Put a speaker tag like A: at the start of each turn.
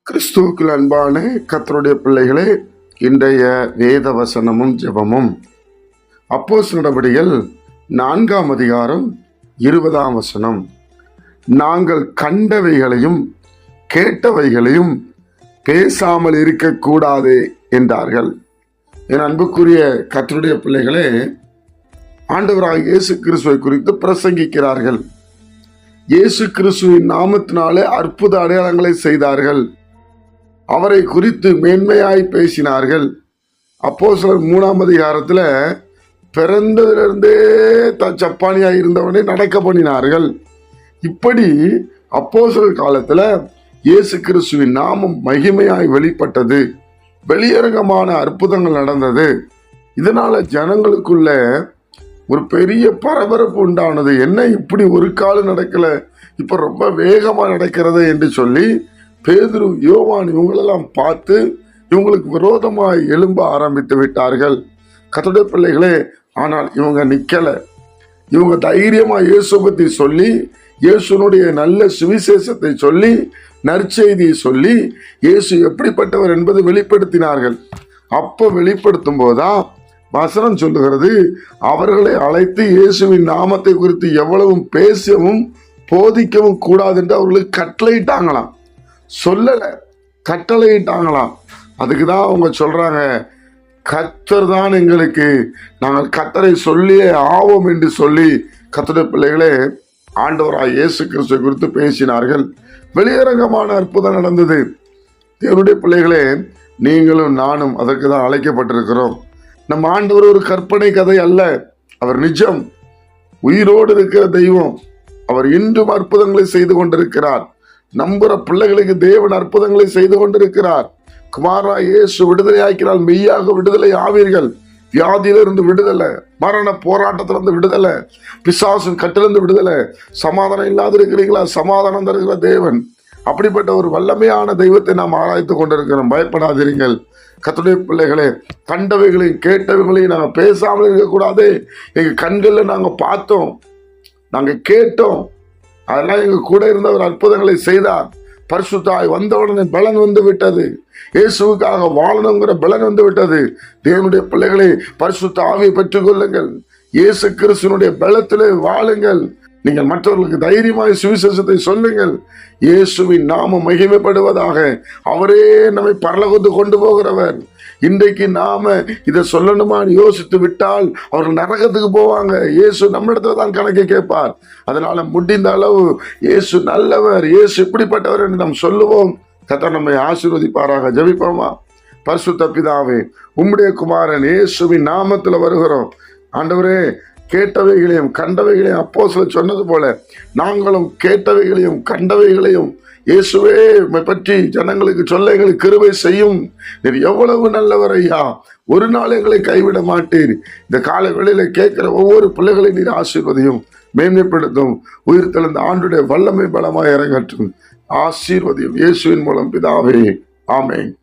A: கிறிஸ்துவுக்குள் அன்பான கர்த்தருடைய பிள்ளைகளே, இன்றைய வேத வசனமும் ஜெபமும் அப்போஸ்தலர் நடபடிகள் 4ஆம் அதிகாரம் 20ஆம் வசனம். நாங்கள் கண்டவைகளையும் கேட்டவைகளையும் பேசாமல் இருக்கக்கூடாது என்றார்கள். என் அன்புக்குரிய கர்த்தருடைய பிள்ளைகளே, ஆண்டவராக இயேசு கிறிஸ்துவை குறித்து பிரசங்கிக்கிறார்கள். இயேசு கிறிஸ்துவின் நாமத்தினாலே அற்புத அடையாளங்களை செய்தார்கள். அவரை குறித்து மேன்மையாய் பேசினார்கள். அப்போஸ்தலர் 3ஆம் அதிகாரத்தில் பிறந்ததிலிருந்தே சப்பானியாய் இருந்தவனை நடக்க பண்ணினார்கள். இப்படி அப்போஸ்தலர் காலத்தில் இயேசு கிறிஸ்துவின் நாமம் மகிமையாய் வெளிப்பட்டது. வெளியரங்கமான அற்புதங்கள் நடந்தது. இதனால ஜனங்களுக்குள்ள ஒரு பெரிய பரபரப்பு உண்டானது. என்ன இப்படி ஒரு காலம் நடக்கல, இப்ப ரொம்ப வேகமா நடக்கிறது என்று சொல்லி பேதுரு, யோவான் இவங்களெல்லாம் பார்த்து இவங்களுக்கு விரோதமாய் எழும்ப ஆரம்பித்து விட்டார்கள். கர்த்தருடைய பிள்ளைகளே, ஆனால் இவங்க நிக்கல. இவங்க தைரியமா இயேசு பத்தி சொல்லி, இயேசுனுடைய நல்ல சுவிசேஷத்தை சொல்லி, நற்செய்தியை சொல்லி, இயேசு எப்படிப்பட்டவர் என்பதை வெளிப்படுத்தினார்கள். அப்ப வெளிப்படுத்தும் போதுதான் வசனம் சொல்லுகிறது, அவர்களை அழைத்து இயேசுவின் நாமத்தை குறித்து எவ்வளவும் பேசவும் போதிக்கவும் கூடாது என்று அவர்களுக்கு கட்டளையிட்டாங்களாம். சொல்லல, கட்டளையிட்டாங்களாம். அதுக்குதான் அவங்க சொல்றாங்க, கர்த்தர் தான் எங்களுக்கு, நாங்கள் கர்த்தரை சொல்லியே ஆவோம் என்று சொல்லி கர்த்தருடைய பிள்ளைகளே ஆண்டவராய் இயேசு கிறிஸ்துவை குறித்து பேசினார்கள். வெளியரங்கமான அற்புதம் நடந்தது. தேவனுடைய பிள்ளைகளே, நீங்களும் நானும் அதற்கு தான் அழைக்கப்பட்டிருக்கிறோம். நம் ஆண்டவர் ஒரு கற்பனை கதை அல்ல, அவர் நிஜம், உயிரோடு இருக்கிற தெய்வம். அவர் இன்றும் அற்புதங்களை செய்து கொண்டிருக்கிறார். நம்புற பிள்ளைகளுக்கு தேவன் அற்புதங்களை செய்து கொண்டிருக்கிறார். குமாரா இயேசு விடுதலை ஆக்கினால் மெய்யாக விடுதலை ஆவீர்கள். வியாதியிலிருந்து விடுதலை, மரண போராட்டத்திலிருந்து விடுதலை, பிசாசின் கட்டிலிருந்து விடுதலை. சமாதானம் இல்லாத இருக்கிறீங்களா? சமாதானம் தருகிற தேவன். அப்படிப்பட்ட ஒரு வல்லமையான தெய்வத்தை நாம் ஆராய்த்து கொண்டிருக்கிறோம். பயப்படாதீர்கள் கர்த்தருடைய பிள்ளைகளே. கண்டவைகளையும் கேட்டவைகளையும் நாங்கள் பேசாமல் இருக்கக்கூடாது. எங்கள் கண்களில் நாங்கள் பார்த்தோம், நாங்கள் கேட்டோம், அதெல்லாம் எங்க கூட இருந்தவர் அற்புதங்களை செய்தார். பரிசுத்தாய் வந்தவுடனே பலன் வந்து விட்டது. இயேசுவுக்காக வாழணுங்கிற பலன் வந்து விட்டது. தேவனுடைய பிள்ளைகளை பரிசுத்த ஆவியை பெற்றுக் கொள்ளுங்கள். இயேசு கிறிஸ்துவினுடைய பலத்திலே வாழுங்கள். நீங்கள் மற்றவர்களுக்கு தைரியமாய் சுவிசேஷத்தை சொல்லுங்கள். இயேசுவின் நாமம் மகிமைப்படுவதாக. அவரே நம்மை பரலோகத்துக்கு கொண்டு போகிறவர். இன்றைக்கு நாம இதை சொல்லணுமான்னு யோசித்து விட்டால் அவர்கள் நரகத்துக்கு போவாங்க. இயேசு நம்ம இடத்துல தான் கணக்கை கேட்பார். அதனால முடிந்த அளவு இயேசு நல்லவர், இயேசு இப்படிப்பட்டவர் என்று நாம் சொல்லுவோம். கர்த்தர் நம்மை ஆசீர்வதிப்பாராக. ஜெபிப்போமா? பரிசுத்த பிதாவே, உம்முடைய குமாரன் இயேசுவின் நாமத்தில் வருகிறோம். ஆண்டவரே, கேட்டவைகளையும் கண்டவைகளையும் அப்போஸ்தலர் சொன்னது போல நாங்களும் கேட்டவைகளையும் கண்டவைகளையும் இயேசுவே பற்றி ஜனங்களுக்கு சொல்ல எங்களுக்கு கிருபை செய்யும். நீர் எவ்வளவு நல்லவர் ஐயா, ஒரு நாள் எங்களை கைவிட மாட்டீர். இந்த காலை வேளையில கேட்கிற ஒவ்வொரு பிள்ளைகளையும் நீர் ஆசீர்வதியும், மேன்மைப்படுத்தும். உயிர் தெழுந்த ஆண்டுடைய வல்லமை பலமாய் இறங்கட்டும். ஆசீர்வதியும் இயேசுவின் மூலம் பிதாவே, ஆமென்.